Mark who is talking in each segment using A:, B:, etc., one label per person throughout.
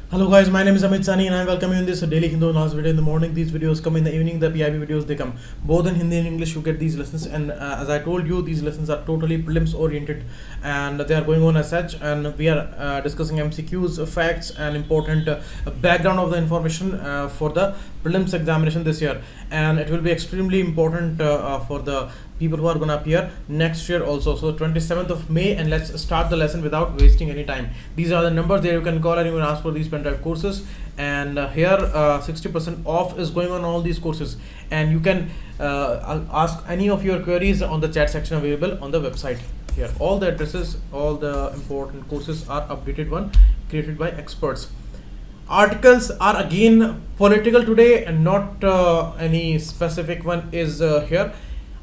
A: Hello guys, my name is Amit Sani and I welcome you in this daily Hindu knowledge video in the morning. These videos come in the evening, the PIB videos they come both in Hindi and English. You get these lessons, and as I told you, these lessons are totally prelims oriented and they are going on as such, and we are discussing MCQs, facts and important background of the information for the prelims examination this year, and it will be extremely important for the people who are going to appear next year also. So 27th of May, and let's start the lesson without wasting any time. These are the numbers there you can call and you can ask for these pen drive courses, and here 60% off is going on all these courses, and you can ask any of your queries on the chat section available on the website. Here all the addresses, all the important courses are updated one, created by experts. Articles are again political today, and not any specific one is here.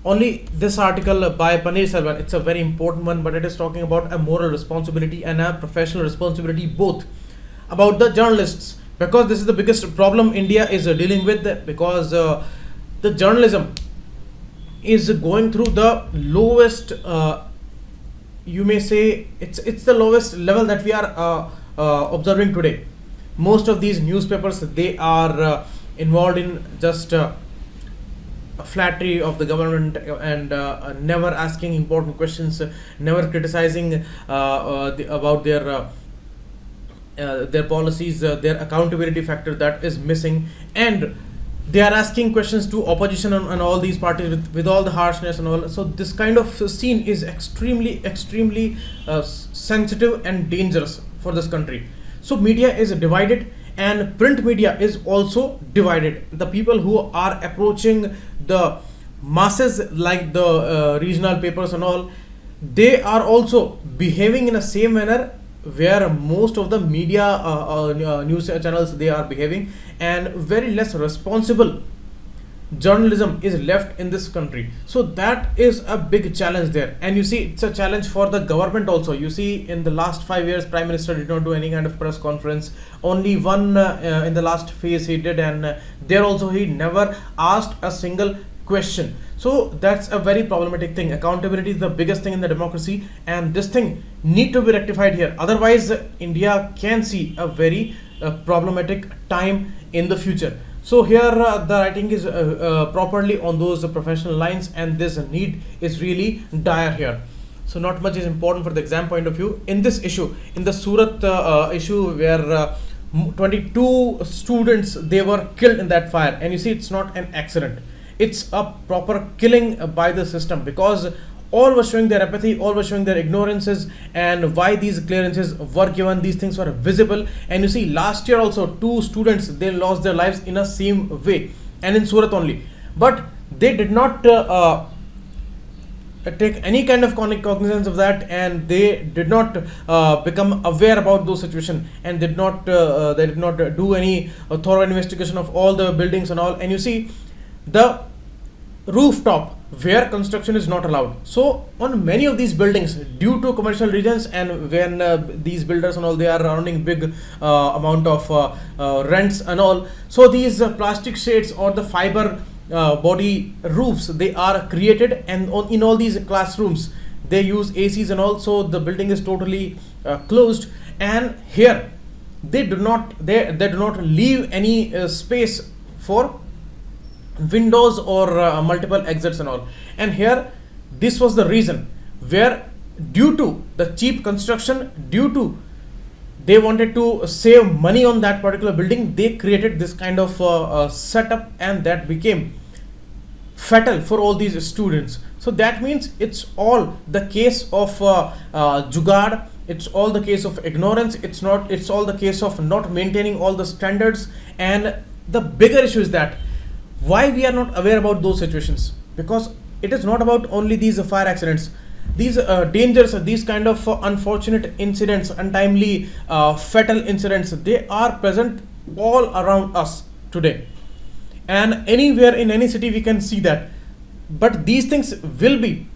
A: Only this article by Paneer Selvan, it's a very important one, but it is talking about a moral responsibility and a professional responsibility, both about the journalists, because this is the biggest problem India is dealing with, because the journalism is going through the lowest, you may say it's the lowest level that we are observing today. Most of these newspapers, they are involved in just flattery of the government, and never asking important questions, never criticizing about their policies, their accountability factor that is missing, and they are asking questions to opposition and all these parties with all the harshness and all. So this kind of scene is extremely sensitive and dangerous for this country. So media is divided, and print media is also divided. The people who are approaching the masses, like the regional papers and all, they are also behaving in the same manner where most of the media news channels they are behaving, and very less responsible journalism is left in this country. So that is a big challenge there, and you see it's a challenge for the government also. You see, in the last 5 years, Prime Minister did not do any kind of press conference. Only one in the last phase he did, and there also he never asked a single question. So that's a very problematic thing. Accountability is the biggest thing in the democracy, and this thing need to be rectified here. Otherwise, India can see a very problematic time in the future. So here the writing is properly on those professional lines, and this need is really dire here. So not much is important for the exam point of view. In this issue, in the Surat issue, where 22 students, they were killed in that fire, and you see it's not an accident. It's a proper killing by the system, because all were showing their apathy, all were showing their ignorances, and why these clearances were given. These things were visible, and you see last year also 2 students, they lost their lives in a same way, and in Surat only. But they did not take any kind of cognizance of that, and they did not become aware about those situations, and they did not do any thorough investigation of all the buildings and all. And you see the rooftop where construction is not allowed. So on many of these buildings, due to commercial reasons, and when these builders and all, they are earning big amount of rents and all, so these plastic shades or the fiber body roofs, they are created, and in all these classrooms they use ACs and all, so the building is totally closed, and here they do not leave any space for windows or multiple exits and all. And here this was the reason where, due to the cheap construction, due to they wanted to save money on that particular building, they created this kind of setup, and that became fatal for all these students. So that means it's all the case of jugaad, it's all the case of ignorance, it's all the case of not maintaining all the standards. And the bigger issue is that why we are not aware about those situations, because it is not about only these fire accidents, these dangers, these kind of unfortunate incidents, untimely fatal incidents, they are present all around us today, and anywhere in any city we can see that. But these things will be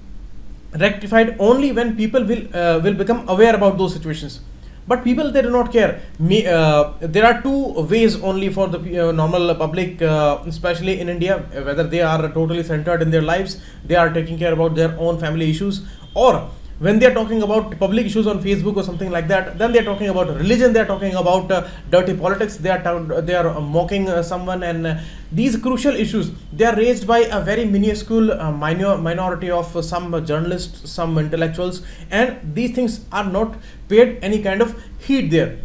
A: rectified only when people will become aware about those situations. But people, they do not care. There are 2 ways only for the normal public, especially in India, whether they are totally centered in their lives, they are taking care about their own family issues, or When they are talking about public issues on Facebook or something like that, then they are talking about religion, they are talking about dirty politics, they are mocking someone, and these crucial issues, they are raised by a very minuscule minority of some journalists, some intellectuals, and these things are not paid any kind of heed there.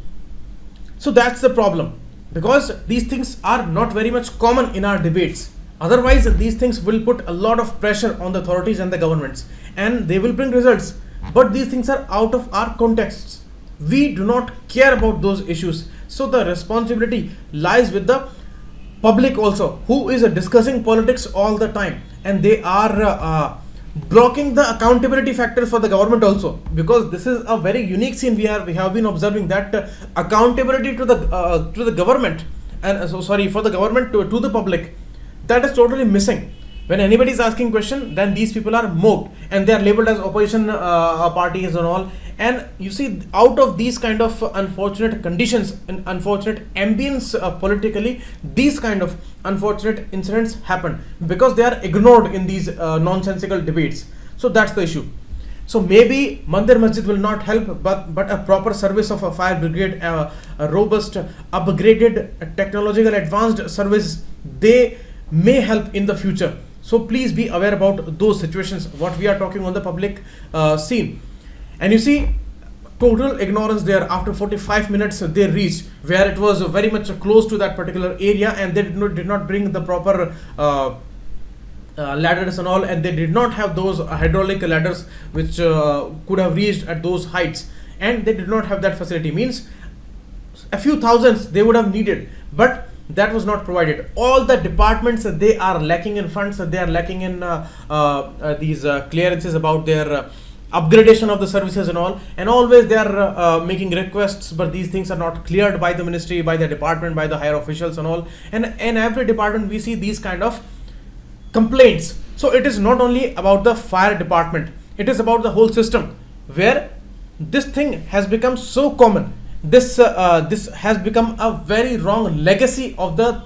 A: So that's the problem, because these things are not very much common in our debates. Otherwise, these things will put a lot of pressure on the authorities and the governments, and they will bring results. But these things are out of our contexts. We do not care about those issues. So the responsibility lies with the public also, who is discussing politics all the time, and they are blocking the accountability factor for the government also, because this is a very unique scene. We have been observing that accountability to the government, and for the government to the public, that is totally missing. When anybody is asking question, then these people are mocked and they are labeled as opposition parties and all. And you see, out of these kind of unfortunate conditions and unfortunate ambience politically, these kind of unfortunate incidents happen because they are ignored in these nonsensical debates. So that's the issue. So maybe Mandir Masjid will not help, but a proper service of a fire brigade, a robust, upgraded, technological advanced service, they may help in the future. So please be aware about those situations, what we are talking on the public scene. And you see, total ignorance there. After 45 minutes they reached where it was very much close to that particular area, and they did not bring the proper ladders and all, and they did not have those hydraulic ladders which could have reached at those heights, and they did not have that facility. Means a few thousands they would have needed, but that was not provided. All the departments, they are lacking in funds, they are lacking in these clearances about their upgradation of the services and all, and always they are making requests, but these things are not cleared by the ministry, by the department, by the higher officials and all. And in every department we see these kind of complaints. So it is not only about the fire department, it is about the whole system, where this thing has become so common. This has become a very wrong legacy of the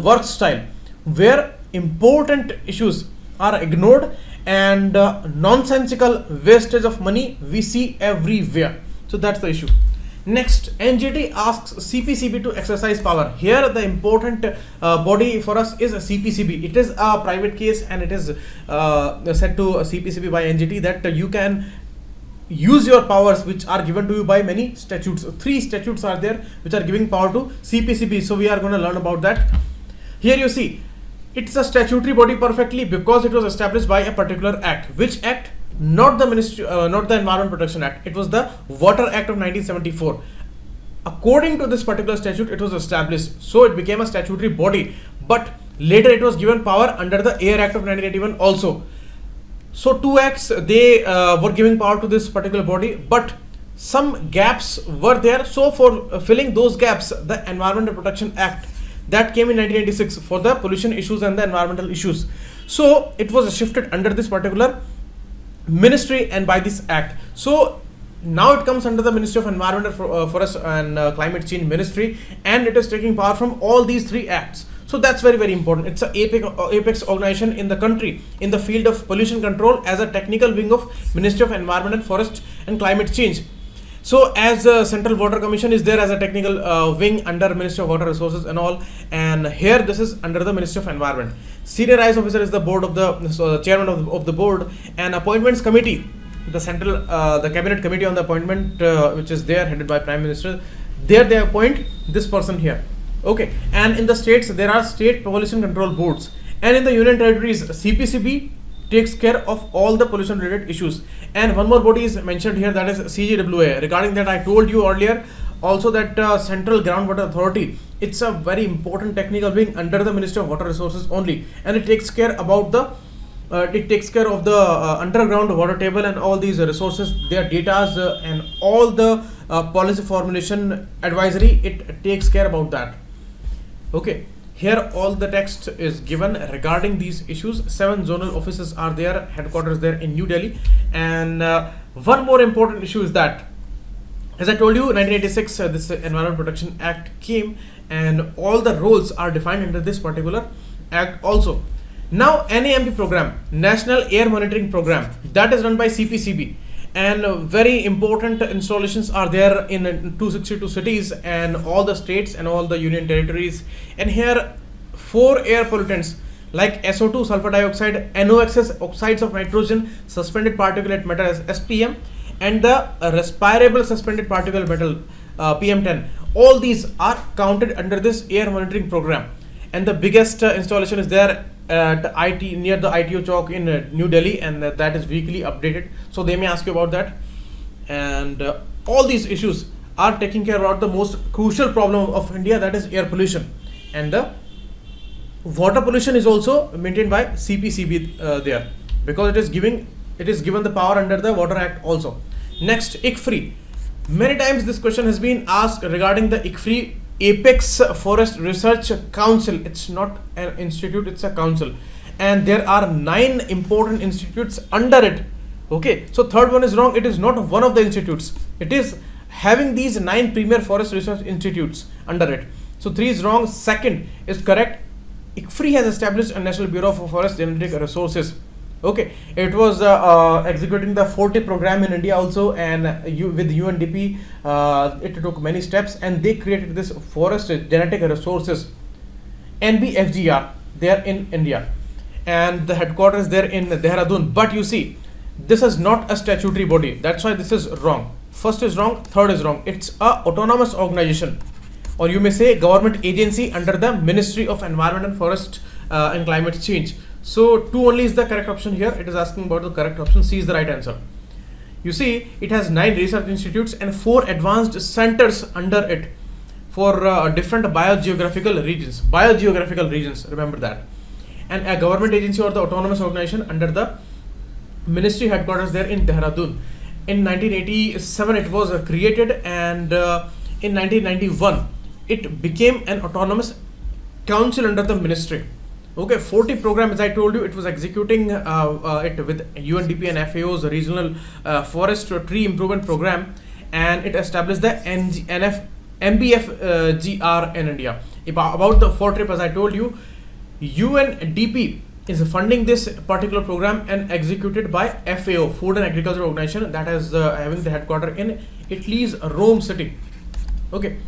A: work style, where important issues are ignored, and nonsensical wastage of money we see everywhere. So that's the issue. Next, NGT asks CPCB to exercise power. Here the important body for us is a CPCB. It is a private case, and it is said to CPCB by NGT that you can use your powers which are given to you by many statutes. 3 statutes are there which are giving power to CPCB. So we are going to learn about that. Here you see, it's a statutory body perfectly, because it was established by a particular act. Which act? Not the Ministry, not the Environment Protection Act. It was the Water Act of 1974. According to this particular statute, it was established, so it became a statutory body. But later it was given power under the Air Act of 1981 also. So 2 acts, they were giving power to this particular body, but some gaps were there. So for filling those gaps, the Environmental Protection Act that came in 1996 for the pollution issues and the environmental issues. So it was shifted under this particular ministry and by this act. So now it comes under the Ministry of Environment, Forest and Climate Change Ministry, and it is taking power from all these 3 acts. So that's very, very important. It's an apex organization in the country in the field of pollution control as a technical wing of Ministry of Environment and Forest and Climate Change. So as the Central Water Commission is there as a technical wing under Ministry of Water Resources and all, and here this is under the Ministry of Environment. Senior IAS officer is the board of the chairman of the board, and appointments committee, the central the cabinet committee on the appointment which is there headed by Prime Minister. There they appoint this person here. Okay, and in the states there are state pollution control boards, and in the union territories CPCB takes care of all the pollution related issues. And one more body is mentioned here, that is CGWA. Regarding that, I told you earlier also that Central Groundwater Authority, it's a very important technical wing under the Ministry of Water Resources only, and it takes care about the underground water table and all these resources, their data and all the policy formulation advisory. It takes care about that. Okay, here all the text is given regarding these issues. 7 zonal offices are there, headquarters there in New Delhi. And one more important issue is that, as I told you, 1986 this Environment Protection Act came, and all the roles are defined under this particular act also. Now NAMP program, National Air Monitoring Program, that is run by CPCB, and very important installations are there in 262 cities and all the states and all the union territories. And here 4 air pollutants like SO2, sulfur dioxide, NOx, oxides of nitrogen, suspended particulate matter as SPM, and the respirable suspended particulate matter PM10. All these are counted under this air monitoring program. And the biggest installation is there at IT, near the ITO Chowk in New Delhi, and that is weekly updated. So they may ask you about that. And all these issues are taking care about the most crucial problem of India, that is air pollution. And the water pollution is also maintained by CPCB there, because it is given the power under the Water Act also. Next, ICFRI. Many times this question has been asked regarding the ICFRI, Apex Forest Research Council. It's not an institute, it's a council, and there are 9 important institutes under it. Okay, so third one is wrong. It is not one of the institutes. It is having these 9 premier forest research institutes under it. So 3 is wrong. Second is correct. ICFRI has established a National Bureau for Forest Genetic Resources. Okay, it was executing the 40 program in India also, and with UNDP it took many steps, and they created this Forest Genetic Resources, NBFGR, there in India, and the headquarters there in Dehradun. But you see, this is not a statutory body, that's why this is wrong. First is wrong, third is wrong. It's a autonomous organization, or you may say government agency under the Ministry of Environment and Forest and Climate Change. So 2 only is the correct option here. It is asking about the correct option. C is the right answer. You see, it has 9 research institutes and 4 advanced centers under it for different biogeographical regions. Remember that. And a government agency or the autonomous organization under the ministry headquarters there in Dehradun. In 1987 it was created, and in 1991 it became an autonomous council under the ministry. Okay, 40 program, as I told you, it was executing it with UNDP and FAO's regional forest tree improvement program, and it established the MBFGR in India. About the FORTRIP, as I told you, UNDP is funding this particular program and executed by FAO, Food and Agriculture Organization, that is having the headquarters in Italy's Rome city. Okay,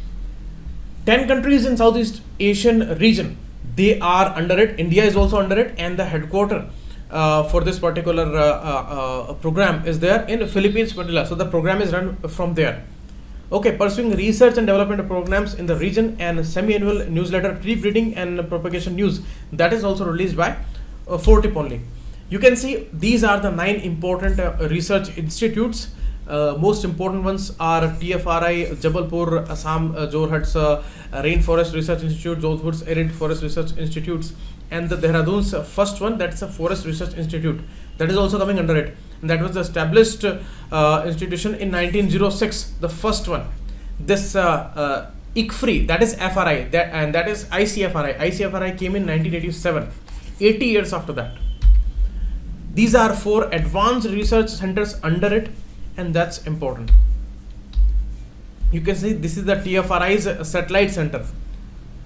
A: 10 countries in Southeast Asian region, they are under it. India is also under it, and the headquarters for this particular program is there in Philippines, Manila. So the program is run from there. Okay, pursuing research and development programs in the region, and semi-annual newsletter, tree breeding and propagation news, that is also released by FORTIP only. You can see these are the 9 important research institutes. Most important ones are TFRI, Jabalpur, Assam, Jorhat's Rainforest Research Institute, Jodhpur's Arid Forest Research Institutes, and the Dehradun's first one, that's a Forest Research Institute, that is also coming under it. And that was established institution in 1906, the first one. This ICFRI, that is FRI, and that is ICFRI. ICFRI came in 1987, 80 years after that. These are 4 advanced research centers under it, and that's important. You can see this is the TFRI's satellite center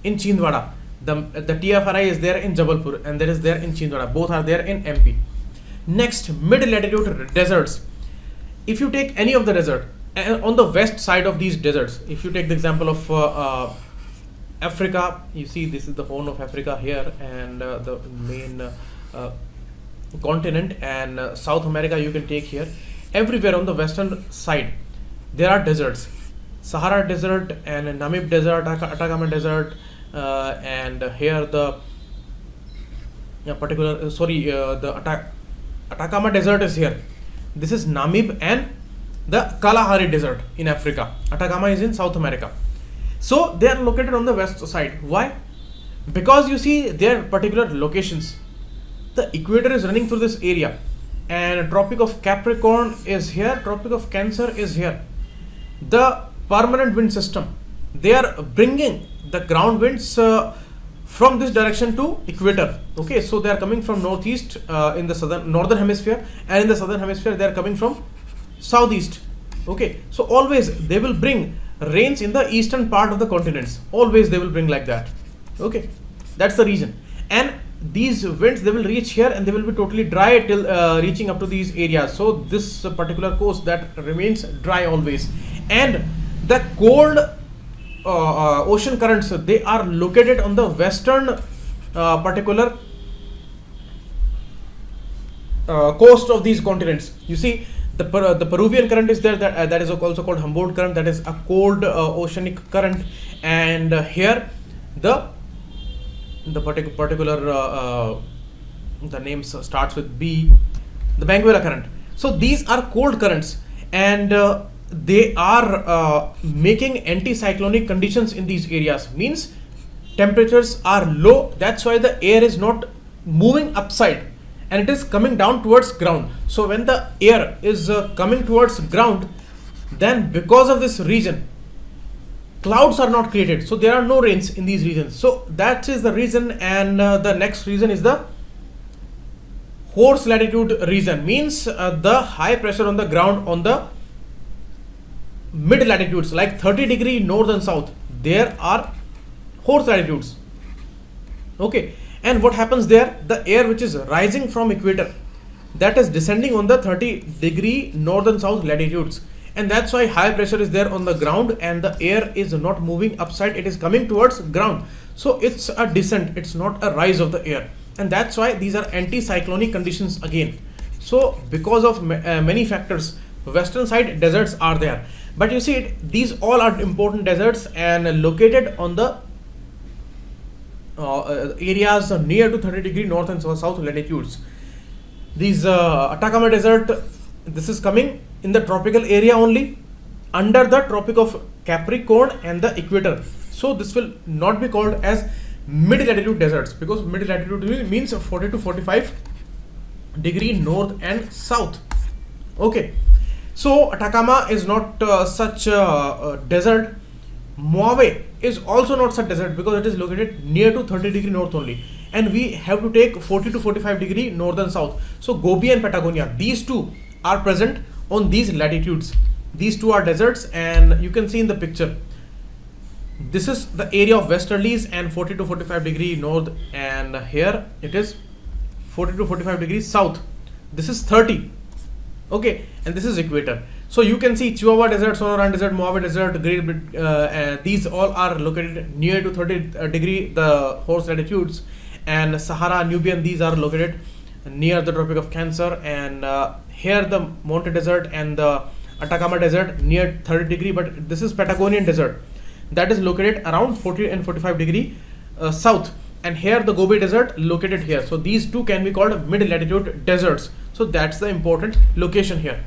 A: in Chhindwara. The TFRI is there in Jabalpur, and that is there in Chhindwara. Both are there in MP. Next, mid-latitude deserts. If you take any of the desert, and on the west side of these deserts, if you take the example of Africa, you see this is the Horn of Africa here, and the main continent, and South America you can take here. Everywhere on the western side there are deserts. Sahara Desert and Namib Desert, Atacama Desert, and here the Atacama Desert is here. This is Namib and the Kalahari Desert in Africa. Atacama is in South America. So they are located on the west side. Why? Because you see their particular locations. The equator is running through this area, and Tropic of Capricorn is here, Tropic of Cancer is here. The permanent wind system, they are bringing the ground winds from this direction to equator. Okay, so they are coming from northeast in the northern hemisphere, and in the southern hemisphere they are coming from southeast. Okay, so always they will bring rains in the eastern part of the continents. Always they will bring like that. Okay, that's the reason. And these winds, they will reach here and they will be totally dry till reaching up to these areas. So this particular coast that remains dry always. And the cold ocean currents, they are located on the western particular coast of these continents. You see, the Peruvian current is there, that is also called Humboldt current, that is a cold oceanic current. And here the particular the name starts with B, the Benguela current. So these are cold currents, and they are making anticyclonic conditions in these areas. Means temperatures are low, that's why the air is not moving upside and it is coming down towards ground. So when the air is coming towards ground, then because of this region, clouds are not created, so there are no rains in these regions. So that is the reason. And the next reason is the horse latitude region. Means the high pressure on the ground on the mid latitudes like 30° north and south, there are horse latitudes. Okay, and what happens there, the air which is rising from equator, that is descending on the 30° north and south latitudes, and that's why high pressure is there on the ground and the air is not moving upside, it is coming towards ground. So it's a descent, it's not a rise of the air, and that's why these are anticyclonic conditions again. So because of many factors, western side deserts are there. But you see, these all are important deserts and located on the areas near to 30° north and south latitudes. These Atacama Desert, this is coming in the tropical area only, under the Tropic of Capricorn and the equator. So this will not be called as mid latitude deserts, because mid latitude means 40 to 45° north and south. Okay, so Atacama is not such a desert. Mojave is also not such desert because it is located near to 30° north only, and we have to take 40 to 45° north and south. So Gobi and Patagonia, these two are present on these latitudes. These two are deserts, and you can see in the picture, this is the area of westerlies and 40 to 45° north, and here it is 40 to 45° south. This is 30. Okay, and this is equator. So you can see Chihuahua Desert, Sonoran Desert, Mojave Desert, these all are located near to 30°, the horse latitudes, and Sahara, Nubian, these are located near the Tropic of Cancer, and here the Monte Desert and the Atacama Desert near 30°, but this is Patagonian Desert, that is located around 40 and 45° south, and here the Gobi Desert located here. So these two can be called mid latitude deserts. So that's the important location here.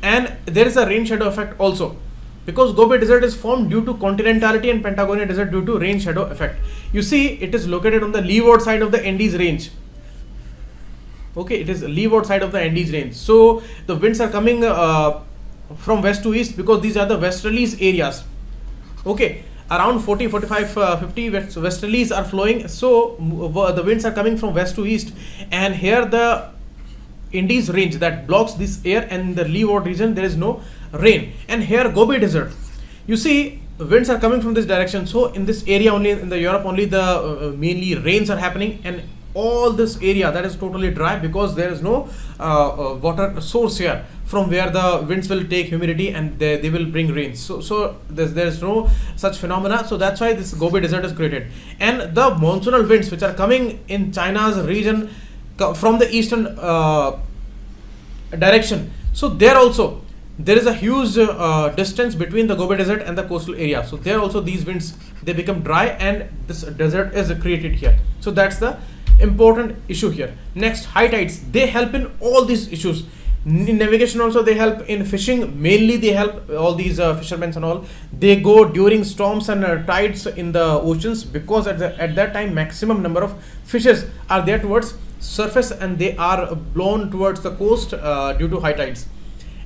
A: And there is a rain shadow effect also, because Gobi Desert is formed due to continentality and Patagonia Desert due to rain shadow effect. You see, it is located on the leeward side of the Andes range. Okay, it is leeward side of the Andes range. So the winds are coming from west to east, because these are the westerlies areas. Okay, around 40, 45, 50 westerlies are flowing. So the winds are coming from west to east, and here the Andes range that blocks this air, and in the leeward region there is no rain. And here Gobi Desert, you see, winds are coming from this direction. So in this area only, in the Europe only, the mainly rains are happening, and all this area that is totally dry because there is no water source here from where the winds will take humidity and they will bring rains. So there is no such phenomena. So that's why this Gobi Desert is created. And the monsoonal winds which are coming in China's region from the eastern direction, so there also there is a huge distance between the Gobi Desert and the coastal area. So there also these winds, they become dry, and this desert is created here. So that's the important issue here. Next, high tides, they help in all these issues. In navigation also they help, in fishing mainly they help, all these fishermen and all, they go during storms and tides in the oceans, because at that time maximum number of fishes are there towards surface, and they are blown towards the coast due to high tides.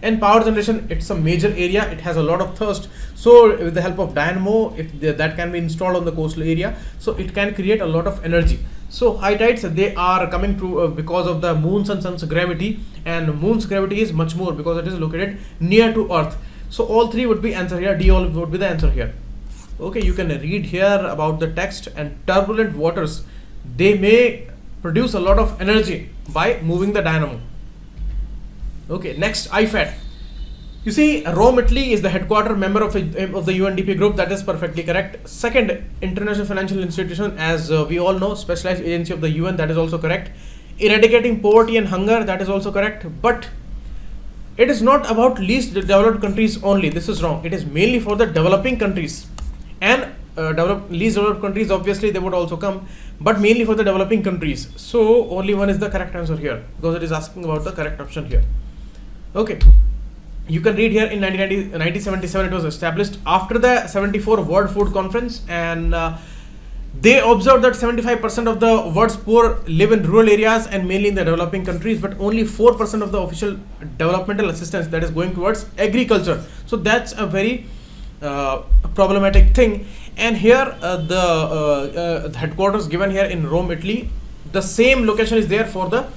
A: And power generation, it's a major area, it has a lot of thrust. So with the help of dynamo, if that can be installed on the coastal area, so it can create a lot of energy. So high tides, they are coming to because of the moon's and sun's gravity, and moon's gravity is much more because it is located near to earth. So all three would be answer here, D all would be the answer here. Okay, you can read here about the text. And turbulent waters, they may produce a lot of energy by moving the dynamo. Okay, next, IFAT. You see, Rome, Italy is the headquarter member of the UNDP group. That is perfectly correct. Second, International Financial Institution, as we all know, specialized agency of the UN. That is also correct. Eradicating poverty and hunger. That is also correct. But it is not about least developed countries only. This is wrong. It is mainly for the developing countries. And least developed countries, obviously they would also come, but mainly for the developing countries. So only one is the correct answer here, because it is asking about the correct option here. Okay, you can read here in 1977 it was established after the 74 World Food Conference, and they observed that 75% of the world's poor live in rural areas and mainly in the developing countries, but only 4% of the official developmental assistance that is going towards agriculture. So that's a very problematic thing. And here the headquarters given here in Rome, Italy. The same location is there for the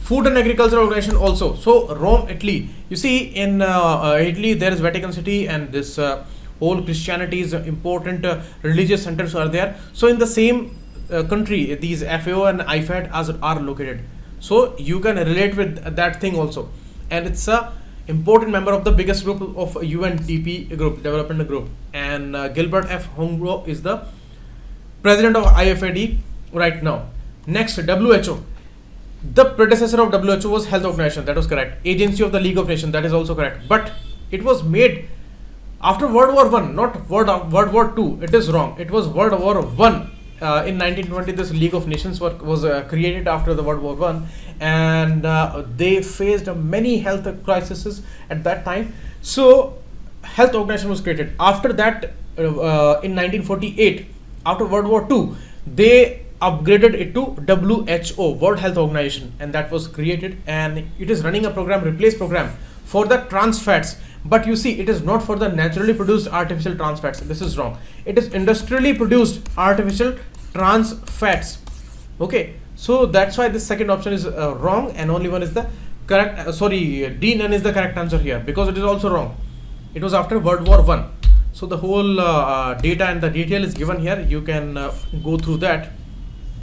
A: Food and Agriculture Organization also. So Rome, Italy. You see, in Italy there is Vatican City, and this whole Christianity is important religious centers are there. So in the same country, these FAO and IFAT are located. So you can relate with that thing also. And it's a important member of the biggest group of UNDP group, development group. And Gilbert F. Hongro is the president of IFAD right now. Next, WHO. The predecessor of WHO was Health Organization. That was correct. Agency of the League of Nations. That is also correct. But it was made after World War I, not World War II. It is wrong. It was World War I. In 1920, this League of Nations was created after the World War I, and they faced many health crises at that time. So Health Organization was created. After that, in 1948, after World War II, they upgraded it to WHO, World Health Organization, and that was created, and it is running a program, replace program, for the trans fats. But you see, it is not for the naturally produced artificial trans fats. This is wrong. It is industrially produced artificial trans fats. Okay, so that's why this second option is wrong, and only one is the correct. D, none is the correct answer here, because it is also wrong. It was after World War I. So the whole data and the detail is given here. You can go through that.